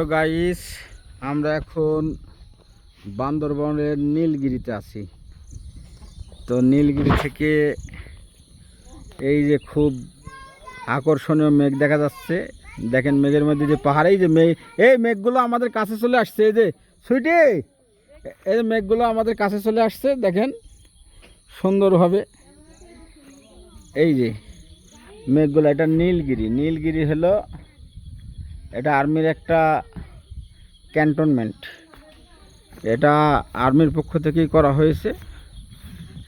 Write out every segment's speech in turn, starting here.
তো গাইস, আমরা এখন বান্দরবনের নীলগিরিতে আছি। তো নীলগিরি থেকে এই যে খুব আকর্ষণীয় মেঘ দেখা যাচ্ছে। দেখেন মেঘের মধ্যে যে পাহাড়, এই যে মেঘ, এই মেঘগুলো আমাদের কাছে চলে আসছে। এই যে সুইটি, এই যে মেঘগুলো আমাদের কাছে চলে আসছে, দেখেন সুন্দরভাবে। এই যে মেঘগুলো, এটা নীলগিরি। নীলগিরি হলো এটা আর্মির একটা ক্যান্টনমেন্ট। এটা আর্মির পক্ষ থেকেই করা হয়েছে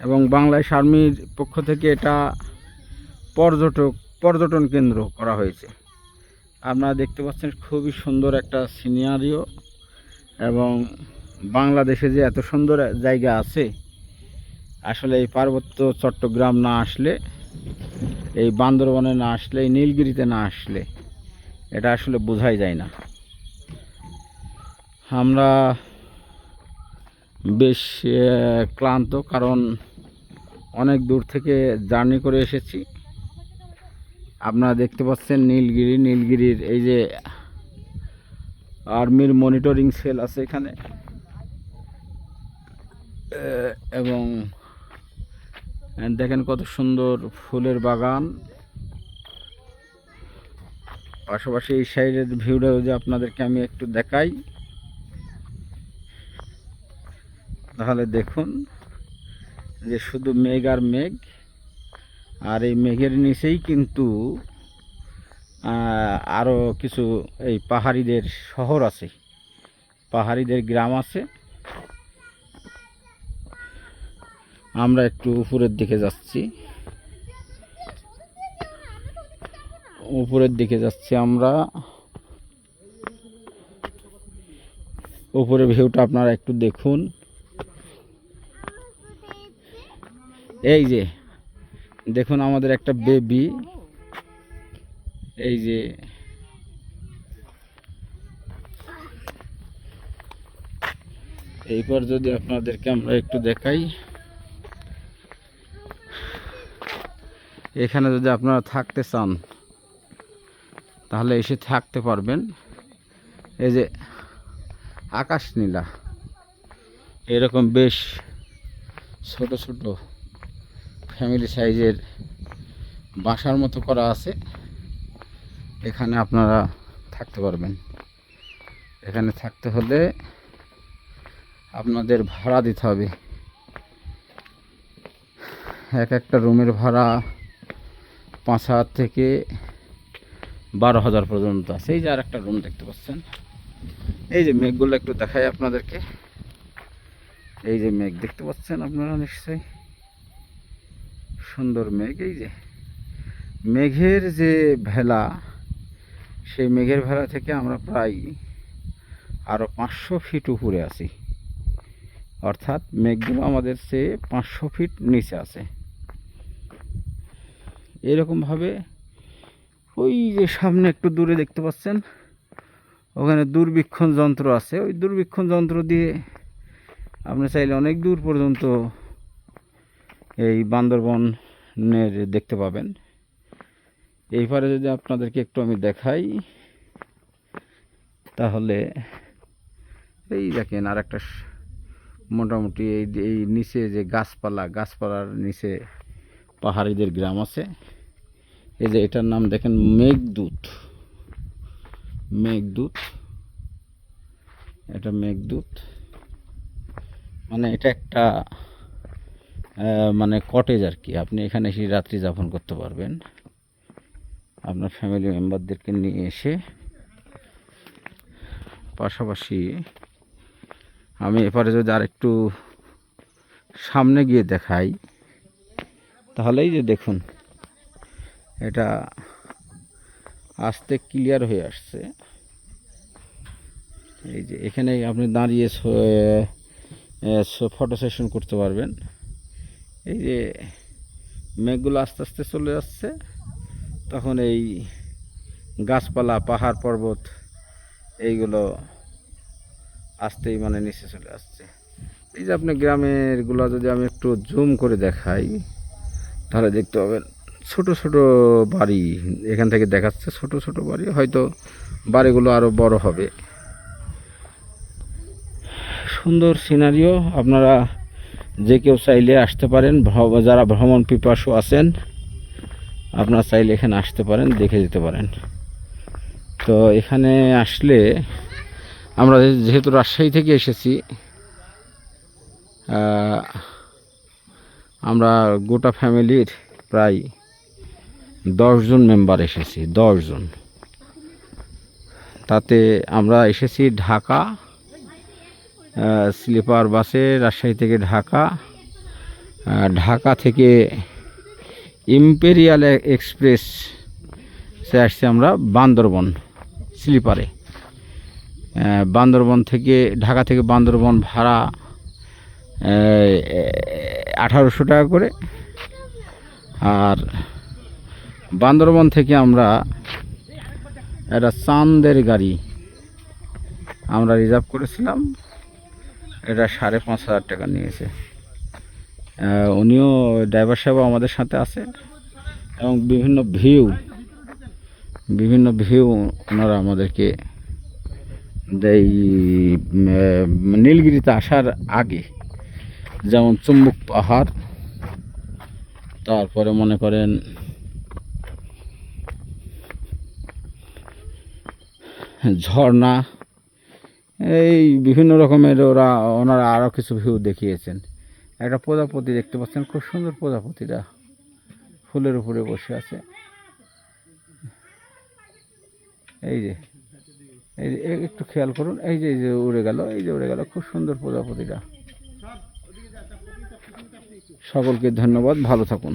এবং বাংলাদেশ আর্মির পক্ষ থেকে এটা পর্যটন কেন্দ্র করা হয়েছে। আপনারা দেখতে পাচ্ছেন খুবই সুন্দর একটা সিনারিও। এবং বাংলাদেশে যে এত সুন্দর জায়গা আছে, আসলে এই পার্বত্য চট্টগ্রাম না আসলে, এই বান্দরবনে না আসলে, এই নীলগিরিতে না আসলে এটা আসলে বোঝাই যায় না। আমরা বেশ ক্লান্ত, কারণ অনেক দূর থেকে জার্নি করে এসেছি। আপনারা দেখতে পাচ্ছেন নীলগিরির এই যে আর্মির মনিটরিং সেল আছে এখানে, এবং দেখেন কত সুন্দর ফুলের বাগান। পাশাপাশি এই সাইডের ভিউটা যদি আপনাদেরকে আমি একটু দেখাই, তাহলে দেখুন যে শুধু মেঘ আর মেঘ। আর এই মেঘের নিচেই কিন্তু আরও কিছু এই পাহাড়িদের শহর আছে, পাহাড়িদের গ্রাম আছে। আমরা একটু উপরের দিকে যাচ্ছি, আমরা উপরের ভিউটা আপনারা একটু দেখুন। এই যে দেখুন আমাদের একটা বেবি, এই যে এইবার যদি আপনাদেরকে আমরা একটু দেখাই, এখানে যদি আপনারা থাকতে চান তাহলে এসে থাকতে পারবেন। এই যে আকাশ নীলা, এরকম বেশ ছোট ছোট ফ্যামিলি সাইজের বাসার মতো করা আছে, এখানে আপনারা থাকতে পারবেন। এখানে থাকতে হলে আপনাদের ভাড়া দিতে হবে। এক একটা রুমের ভাড়া 5,000 থেকে 12,000 পর্যন্ত আছে। এই যে আর একটা রুম দেখতে পাচ্ছেন। এই যে মেঘগুলো একটু দেখাই আপনাদেরকে, এই যে মেঘ দেখতে পাচ্ছেন আপনারা নিশ্চয়ই, সুন্দর মেঘ। এই যে মেঘের যে ভেলা, সেই মেঘের ভেলা থেকে আমরা প্রায় আরও 500 ফিট উপরে আছি, অর্থাৎ মেঘগুলো আমাদের চেয়ে 500 ফিট নিচে আছে। এরকমভাবে ওই যে সামনে একটু দূরে দেখতে পাচ্ছেন, ওখানে দূরবীক্ষণ যন্ত্র আছে। ওই দূরবীক্ষণ যন্ত্র দিয়ে আপনি চাইলে অনেক দূর পর্যন্ত এই বান্দরবনের দেখতে পাবেন। এইবারে যদি আপনাদেরকে একটু আমি দেখাই, তাহলে এই দেখেন আর একটা মোটামুটি এই নিচে যে গাছপালার নিচে পাহাড়িদের গ্রাম আছে। এই যে এটার নাম দেখেন মেঘদূত। এটা মেঘদূত মানে এটা একটা মানে কটেজ আর কি। আপনি এখানে এসে রাত্রি যাপন করতে পারবেন আপনার ফ্যামিলি মেম্বারদেরকে নিয়ে এসে। পাশাপাশি আমি এপারে যদি আর একটু সামনে গিয়ে দেখাই, তাহলেই যে দেখুন এটা আস্তে ক্লিয়ার হয়ে আসছে। এই যে এখানে আপনি দাঁড়িয়ে ফটো সেশন করতে পারবেন। এই যে মেঘগুলো আস্তে আস্তে চলে যাচ্ছে, তখন এই গাছপালা, পাহাড় পর্বত এইগুলো আস্তেই মানে নিচে চলে আসছে। এই যে আপনি গ্রামেরগুলো যদি আমি একটু জুম করে দেখাই, তাহলে দেখতে পাবেন ছোট ছোট বাড়ি। এখান থেকে দেখাচ্ছে ছোট ছোট বাড়ি, হয়তো বাড়িগুলো আরও বড় হবে। সুন্দর সিনারিও। আপনারা যে কেউ চাইলে আসতে পারেন, যারা ভ্রমণ পিপাসু আছেন আপনারা চাইলে এখানে আসতে পারেন, দেখে যেতে পারেন। তো এখানে আসলে আমরা যেহেতু রাজশাহী থেকে এসেছি, আমরা গোটা ফ্যামিলির প্রায় 10 জন মেম্বার এসেছি, 10 জন। তাতে আমরা এসেছি ঢাকা স্লিপার বাসে, রাজশাহী থেকে ঢাকা, ঢাকা থেকে ইম্পেরিয়াল এক্সপ্রেস সে আসছি আমরা বান্দরবন স্লিপারে। বান্দরবন থেকে, ঢাকা থেকে বান্দরবন ভাড়া 1800 টাকা করে। আর বান্দরবন থেকে আমরা একটা চাঁদের গাড়ি আমরা রিজার্ভ করেছিলাম, এটা 5,500 টাকা নিয়েছে। উনিও ড্রাইভার সাহেব আমাদের সাথে আছে এবং বিভিন্ন ভিউ ওনারা আমাদেরকে এই নীলগিরিতে আসার আগে, যেমন চুম্বক পাহাড়, তারপরে মনে করেন ঝর্ণা, এই বিভিন্ন রকমের ওনারা আরও কিছু ভিউ দেখিয়েছেন। একটা প্রজাপতি দেখতে পাচ্ছেন, খুব সুন্দর প্রজাপতিটা ফুলের উপরে বসে আছে। এই যে একটু খেয়াল করুন, এই যে উড়ে গেল, খুব সুন্দর প্রজাপতিটা। সকলকে ধন্যবাদ, ভালো থাকুন।